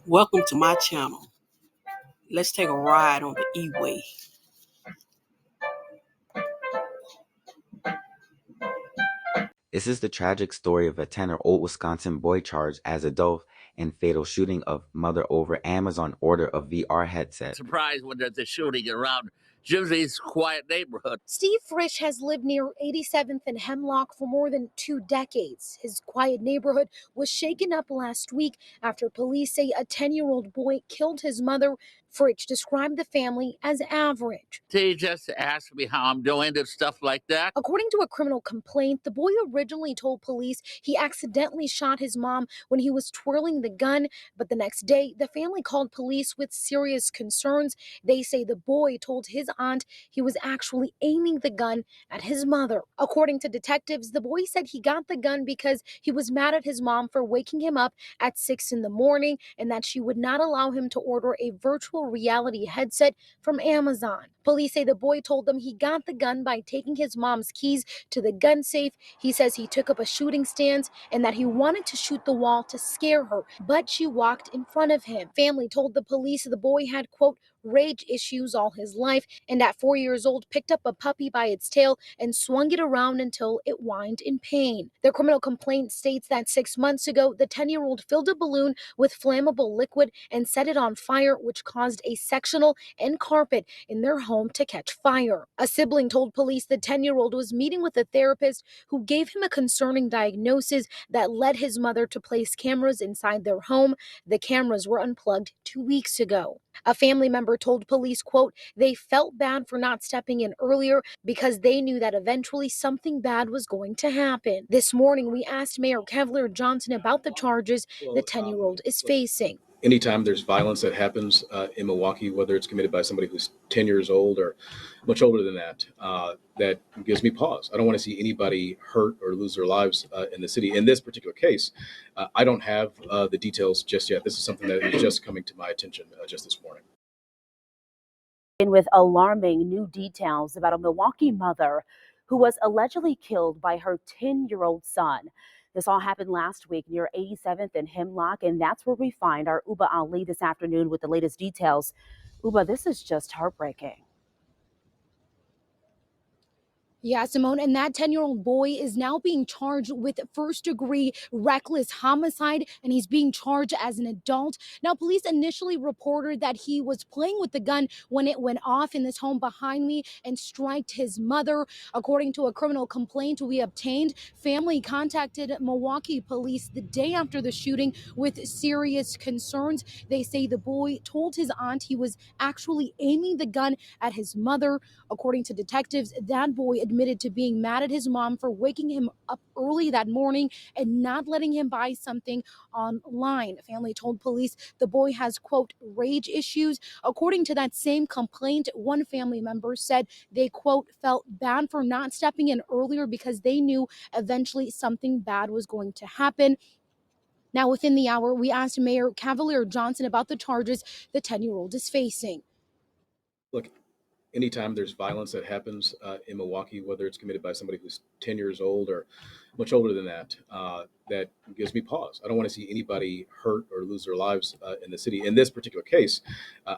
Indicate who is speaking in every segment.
Speaker 1: Welcome to my channel. Let's take a ride on the E-Way.
Speaker 2: This is the tragic story of a 10-year-old Wisconsin boy charged as adult in fatal shooting of mother over Amazon order of VR headset.
Speaker 3: Surprised when there's a shooting around Jimsy's quiet neighborhood.
Speaker 4: Steve Frisch has lived near 87th and Hemlock for more than 2 decades. His quiet neighborhood was shaken up last week after police say a 10-year-old boy killed his mother. Frisch described the family as average.
Speaker 3: He just asked me how I'm doing and stuff like that.
Speaker 4: According to a criminal complaint, the boy originally told police he accidentally shot his mom when he was twirling the gun, but the next day, the family called police with serious concerns. They say the boy told his aunt he was actually aiming the gun at his mother. According to detectives, the boy said he got the gun because he was mad at his mom for waking him up at 6 in the morning and that she would not allow him to order a virtual reality headset from Amazon. Police say the boy told them he got the gun by taking his mom's keys to the gun safe. He says he took up a shooting stance and that he wanted to shoot the wall to scare her, but she walked in front of him. Family told the police the boy had, quote, rage issues all his life, and at 4 years old picked up a puppy by its tail and swung it around until it whined in pain. The criminal complaint states that 6 months ago, the 10-year-old filled a balloon with flammable liquid and set it on fire, which caused a sectional and carpet in their home to catch fire. A sibling told police the 10-year-old was meeting with a therapist who gave him a concerning diagnosis that led his mother to place cameras inside their home. The cameras were unplugged 2 weeks ago. A family member told police, quote, they felt bad for not stepping in earlier because they knew that eventually something bad was going to happen. This morning, we asked Mayor Cavalier Johnson about the charges the 10-year-old is facing.
Speaker 5: Anytime there's violence that happens in Milwaukee, whether it's committed by somebody who's 10 years old or much older than that, that gives me pause. I don't want to see anybody hurt or lose their lives in the city. In this particular case, I don't have the details just yet. This is something that is just coming to my attention just this morning.
Speaker 6: In with alarming new details about a Milwaukee mother who was allegedly killed by her 10-year-old son. This all happened last week near 87th and Hemlock, and that's where we find our Uba Ali this afternoon with the latest details. Uba, this is just heartbreaking.
Speaker 4: Yeah, Simone, and that 10-year-old boy is now being charged with first-degree reckless homicide, and he's being charged as an adult. Now, police initially reported that he was playing with the gun when it went off in this home behind me and struck his mother. According to a criminal complaint we obtained, family contacted Milwaukee police the day after the shooting with serious concerns. They say the boy told his aunt he was actually aiming the gun at his mother. According to detectives, that boy admitted to being mad at his mom for waking him up early that morning and not letting him buy something online. Family told police the boy has, quote, rage issues. According to that same complaint, one family member said they, quote, felt bad for not stepping in earlier because they knew eventually something bad was going to happen. Now, within the hour, we asked Mayor Cavalier Johnson about the charges the 10-year-old is facing.
Speaker 5: Look, anytime there's violence that happens in Milwaukee, whether it's committed by somebody who's 10 years old or much older than that, that gives me pause. I don't want to see anybody hurt or lose their lives in the city. In this particular case,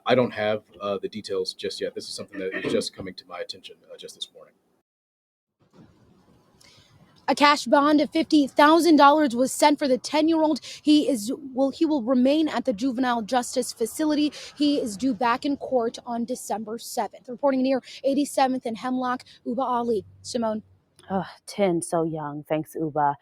Speaker 5: I don't have the details just yet. This is something that is just coming to my attention just this morning.
Speaker 4: A cash bond of $50,000 was sent for the 10-year-old. He will remain at the juvenile justice facility. He is due back in court on December 7th. Reporting near 87th and Hemlock, Uba Ali. Simone.
Speaker 6: Oh, 10, so young. Thanks, Uba.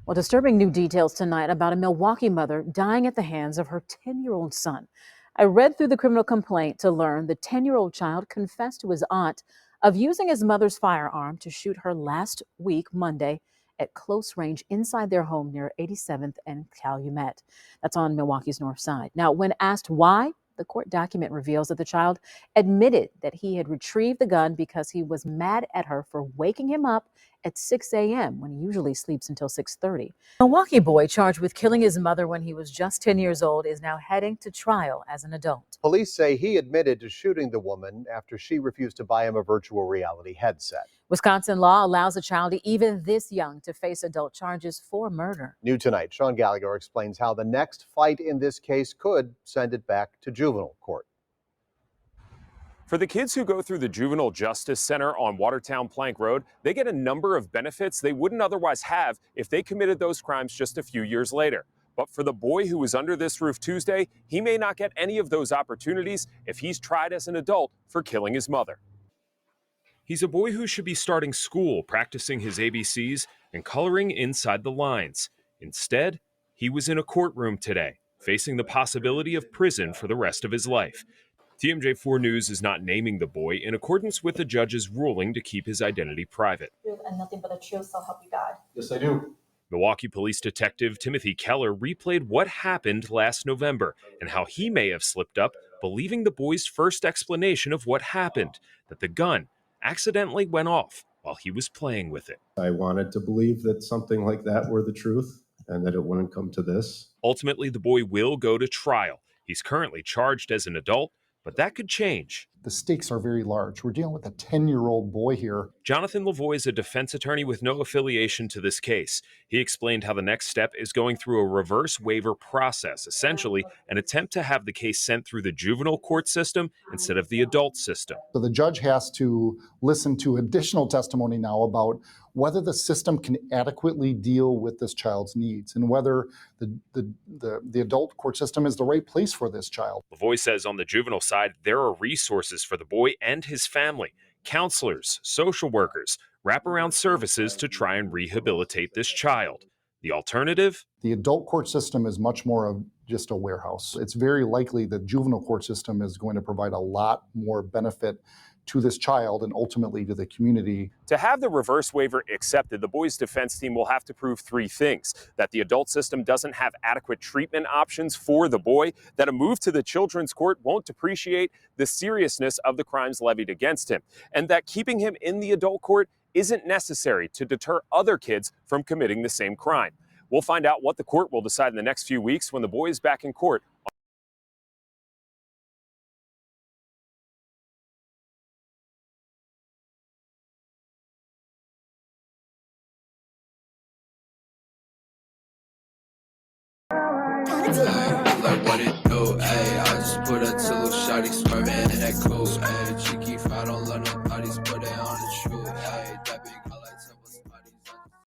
Speaker 7: Well, disturbing new details tonight about a Milwaukee mother dying at the hands of her 10-year-old son. I read through the criminal complaint to learn the 10-year-old child confessed to his aunt of using his mother's firearm to shoot her last week, Monday, at close range inside their home near 87th and Calumet. That's on Milwaukee's north side. Now, when asked why, the court document reveals that the child admitted that he had retrieved the gun because he was mad at her for waking him up at 6 a.m. when he usually sleeps until 6:30. A Milwaukee boy charged with killing his mother when he was just 10 years old is now heading to trial as an adult.
Speaker 8: Police say he admitted to shooting the woman after she refused to buy him a virtual reality headset.
Speaker 7: Wisconsin law allows a child even this young to face adult charges for murder.
Speaker 8: New tonight, Sean Gallagher explains how the next fight in this case could send it back to juvenile court.
Speaker 9: For the kids who go through the Juvenile Justice Center on Watertown Plank Road, they get a number of benefits they wouldn't otherwise have if they committed those crimes just a few years later. But for the boy who was under this roof Tuesday, he may not get any of those opportunities if he's tried as an adult for killing his mother. He's a boy who should be starting school, practicing his ABCs, and coloring inside the lines. Instead, he was in a courtroom today, facing the possibility of prison for the rest of his life. TMJ4 News is not naming the boy in accordance with the judge's ruling to keep his identity private.
Speaker 10: And nothing but a true so help you God.
Speaker 8: Yes, I do.
Speaker 9: Milwaukee Police Detective Timothy Keller replayed what happened last November and how he may have slipped up, believing the boy's first explanation of what happened, that the gun accidentally went off while he was playing with it.
Speaker 11: I wanted to believe that something like that were the truth and that it wouldn't come to this.
Speaker 9: Ultimately, the boy will go to trial. He's currently charged as an adult, but that could change.
Speaker 12: The stakes are very large. We're dealing with a 10-year-old boy here.
Speaker 9: Jonathan Lavoie is a defense attorney with no affiliation to this case. He explained how the next step is going through a reverse waiver process, essentially an attempt to have the case sent through the juvenile court system instead of the adult system.
Speaker 12: So the judge has to listen to additional testimony now about whether the system can adequately deal with this child's needs and whether the adult court system is the right place for this child.
Speaker 9: Lavoie says on the juvenile side, there are resources for the boy and his family, counselors, social workers, wraparound services to try and rehabilitate this child. The alternative?
Speaker 12: The adult court system is much more of just a warehouse. It's very likely the juvenile court system is going to provide a lot more benefit to this child and ultimately to the community.
Speaker 9: To have the reverse waiver accepted, the boy's defense team will have to prove three things: that the adult system doesn't have adequate treatment options for the boy, that a move to the children's court won't depreciate the seriousness of the crimes levied against him, and that keeping him in the adult court isn't necessary to deter other kids from committing the same crime. We'll find out what the court will decide in the next few weeks when the boy is back in court.
Speaker 13: Like what it do, ayy.